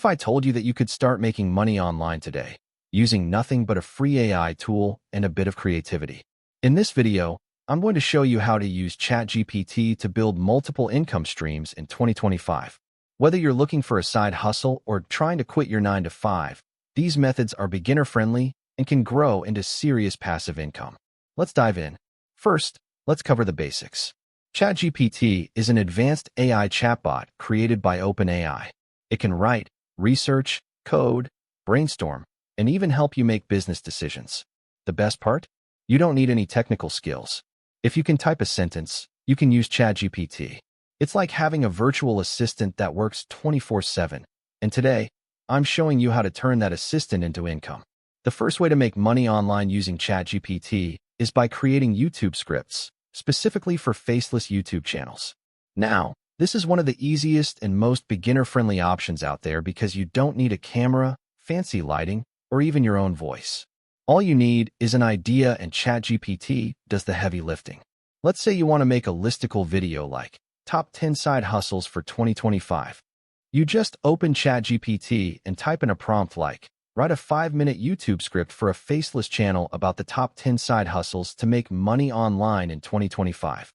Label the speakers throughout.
Speaker 1: if I told you that you could start making money online today, using nothing but a free AI tool and a bit of creativity? In this video, I'm going to show you how to use ChatGPT to build multiple income streams in 2025. Whether you're looking for a side hustle or trying to quit your 9-to-5, these methods are beginner-friendly and can grow into serious passive income. Let's dive in. First, let's cover the basics. ChatGPT is an advanced AI chatbot created by OpenAI. It can write, research, code, brainstorm, and even help you make business decisions. The best part? You don't need any technical skills. If you can type a sentence, you can use ChatGPT. It's like having a virtual assistant that works 24/7. And today, I'm showing you how to turn that assistant into income. The first way to make money online using ChatGPT is by creating YouTube scripts, specifically for faceless YouTube channels. Now, this is one of the easiest and most beginner-friendly options out there because you don't need a camera, fancy lighting, or even your own voice. All you need is an idea and ChatGPT does the heavy lifting. Let's say you want to make a listicle video like Top 10 Side Hustles for 2025. You just open ChatGPT and type in a prompt like, write a 5-minute YouTube script for a faceless channel about the top 10 side hustles to make money online in 2025.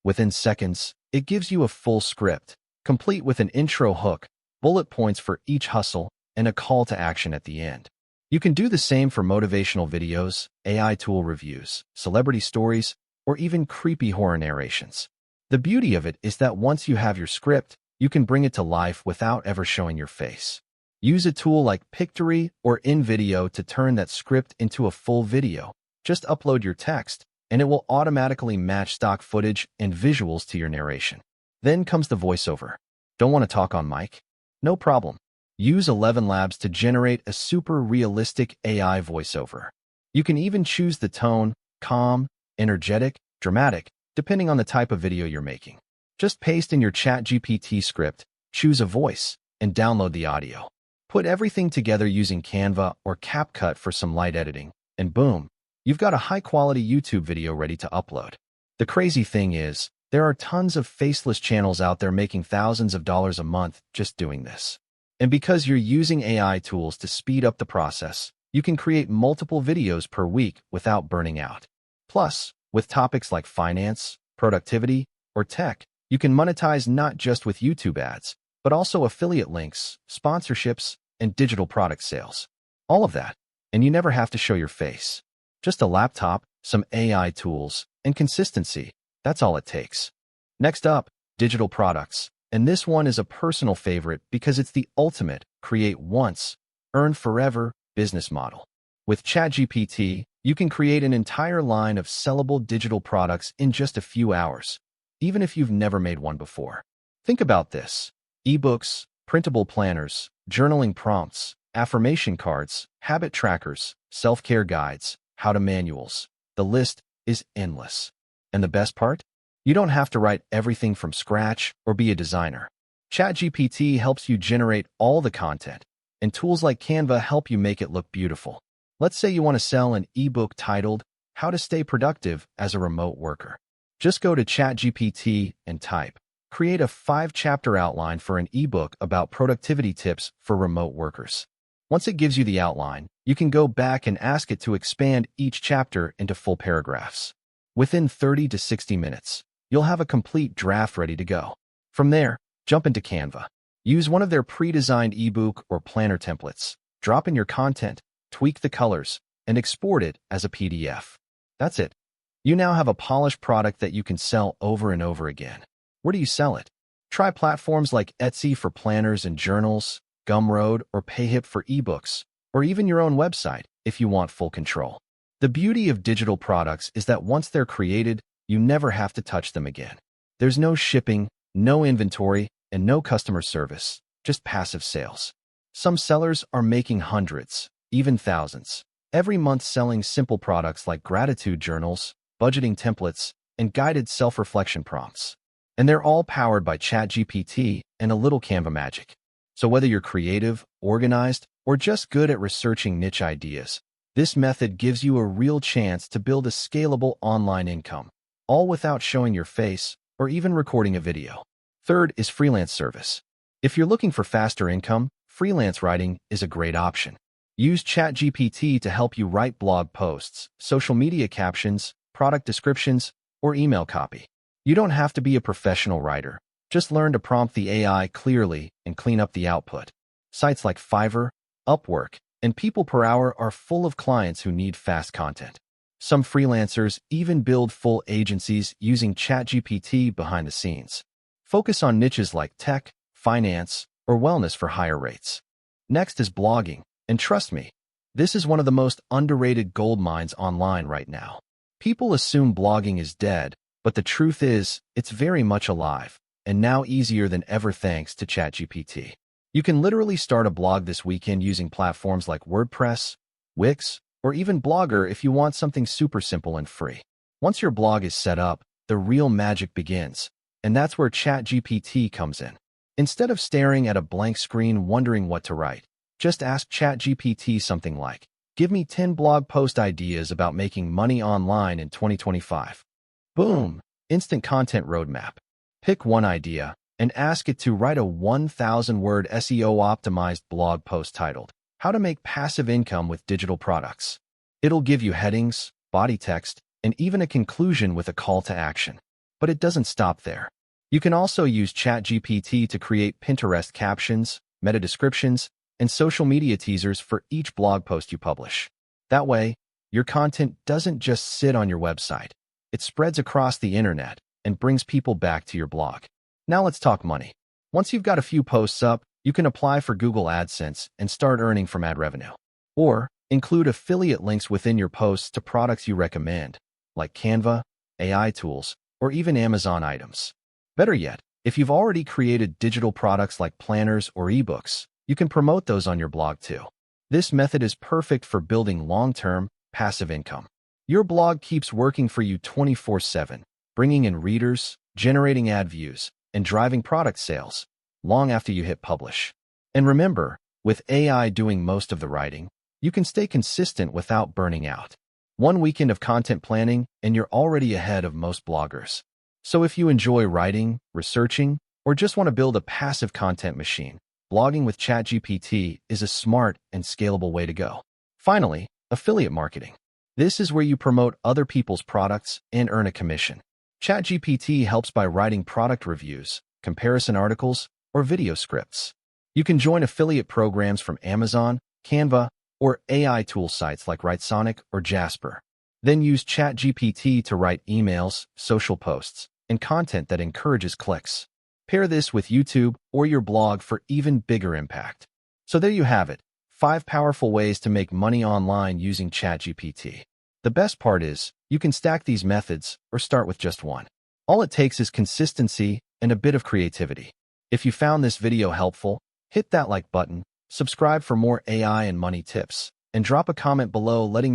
Speaker 1: Within seconds, it gives you a full script, complete with an intro hook, bullet points for each hustle, and a call to action at the end. You can do the same for motivational videos, AI tool reviews, celebrity stories, or even creepy horror narrations. The beauty of it is that once you have your script, you can bring it to life without ever showing your face. Use a tool like Pictory or InVideo to turn that script into a full video. Just upload your text, and it will automatically match stock footage and visuals to your narration. Then comes the voiceover. Don't want to talk on mic? No problem. Use ElevenLabs to generate a super realistic AI voiceover. You can even choose the tone, calm, energetic, dramatic, depending on the type of video you're making. Just paste in your ChatGPT script, choose a voice, and download the audio. Put everything together using Canva or CapCut for some light editing, and boom, you've got a high-quality YouTube video ready to upload. The crazy thing is, there are tons of faceless channels out there making thousands of dollars a month just doing this. And because you're using AI tools to speed up the process, you can create multiple videos per week without burning out. Plus, with topics like finance, productivity, or tech, you can monetize not just with YouTube ads, but also affiliate links, sponsorships, and digital product sales. All of that, and you never have to show your face. Just a laptop, some AI tools, and consistency. That's all it takes. Next up, digital products. And this one is a personal favorite because it's the ultimate create once, earn forever business model. With ChatGPT, you can create an entire line of sellable digital products in just a few hours, even if you've never made one before. Think about this. Ebooks, printable planners, journaling prompts, affirmation cards, habit trackers, self-care guides, how-to manuals. The list is endless. And the best part? You don't have to write everything from scratch or be a designer. ChatGPT helps you generate all the content, and tools like Canva help you make it look beautiful. Let's say you want to sell an ebook titled, How to Stay Productive as a Remote Worker. Just go to ChatGPT and type, create a 5-chapter outline for an ebook about productivity tips for remote workers. Once it gives you the outline, you can go back and ask it to expand each chapter into full paragraphs. Within 30 to 60 minutes, you'll have a complete draft ready to go. From there, jump into Canva. Use one of their pre-designed ebook or planner templates. Drop in your content, tweak the colors, and export it as a PDF. That's it. You now have a polished product that you can sell over and over again. Where do you sell it? Try platforms like Etsy for planners and journals, Gumroad or Payhip for ebooks, or even your own website if you want full control. The beauty of digital products is that once they're created, you never have to touch them again. There's no shipping, no inventory, and no customer service, just passive sales. Some sellers are making hundreds, even thousands, every month selling simple products like gratitude journals, budgeting templates, and guided self-reflection prompts. And they're all powered by ChatGPT and a little Canva magic. So whether you're creative, organized, or just good at researching niche ideas, this method gives you a real chance to build a scalable online income, all without showing your face or even recording a video. Third is freelance service. If you're looking for faster income, freelance writing is a great option. Use ChatGPT to help you write blog posts, social media captions, product descriptions, or email copy. You don't have to be a professional writer. Just learn to prompt the AI clearly and clean up the output. Sites like Fiverr, Upwork, and People Per Hour are full of clients who need fast content. Some freelancers even build full agencies using ChatGPT behind the scenes. Focus on niches like tech, finance, or wellness for higher rates. Next is blogging, and trust me, this is one of the most underrated gold mines online right now. People assume blogging is dead, but the truth is, it's very much alive, and now easier than ever thanks to ChatGPT. You can literally start a blog this weekend using platforms like WordPress, Wix, or even Blogger if you want something super simple and free. Once your blog is set up, the real magic begins, and that's where ChatGPT comes in. Instead of staring at a blank screen wondering what to write, just ask ChatGPT something like, "Give me 10 blog post ideas about making money online in 2025. Boom! Instant content roadmap. Pick one idea and ask it to write a 1,000-word SEO-optimized blog post titled, "How to Make Passive Income with Digital Products." It'll give you headings, body text, and even a conclusion with a call to action. But it doesn't stop there. You can also use ChatGPT to create Pinterest captions, meta descriptions, and social media teasers for each blog post you publish. That way, your content doesn't just sit on your website. It spreads across the internet and brings people back to your blog. Now let's talk money. Once you've got a few posts up, you can apply for Google AdSense and start earning from ad revenue. Or include affiliate links within your posts to products you recommend, like Canva, AI tools, or even Amazon items. Better yet, if you've already created digital products like planners or ebooks, you can promote those on your blog too. This method is perfect for building long-term, passive income. Your blog keeps working for you 24/7, bringing in readers, generating ad views, and driving product sales, long after you hit publish. And remember, with AI doing most of the writing, you can stay consistent without burning out. One weekend of content planning, and you're already ahead of most bloggers. So if you enjoy writing, researching, or just want to build a passive content machine, blogging with ChatGPT is a smart and scalable way to go. Finally, affiliate marketing. This is where you promote other people's products and earn a commission. ChatGPT helps by writing product reviews, comparison articles, or video scripts. You can join affiliate programs from Amazon, Canva, or AI tool sites like Writesonic or Jasper. Then use ChatGPT to write emails, social posts, and content that encourages clicks. Pair this with YouTube or your blog for even bigger impact. So there you have it, 5 powerful ways to make money online using ChatGPT. The best part is, you can stack these methods or start with just one. All it takes is consistency and a bit of creativity. If you found this video helpful, hit that like button, subscribe for more AI and money tips, and drop a comment below letting me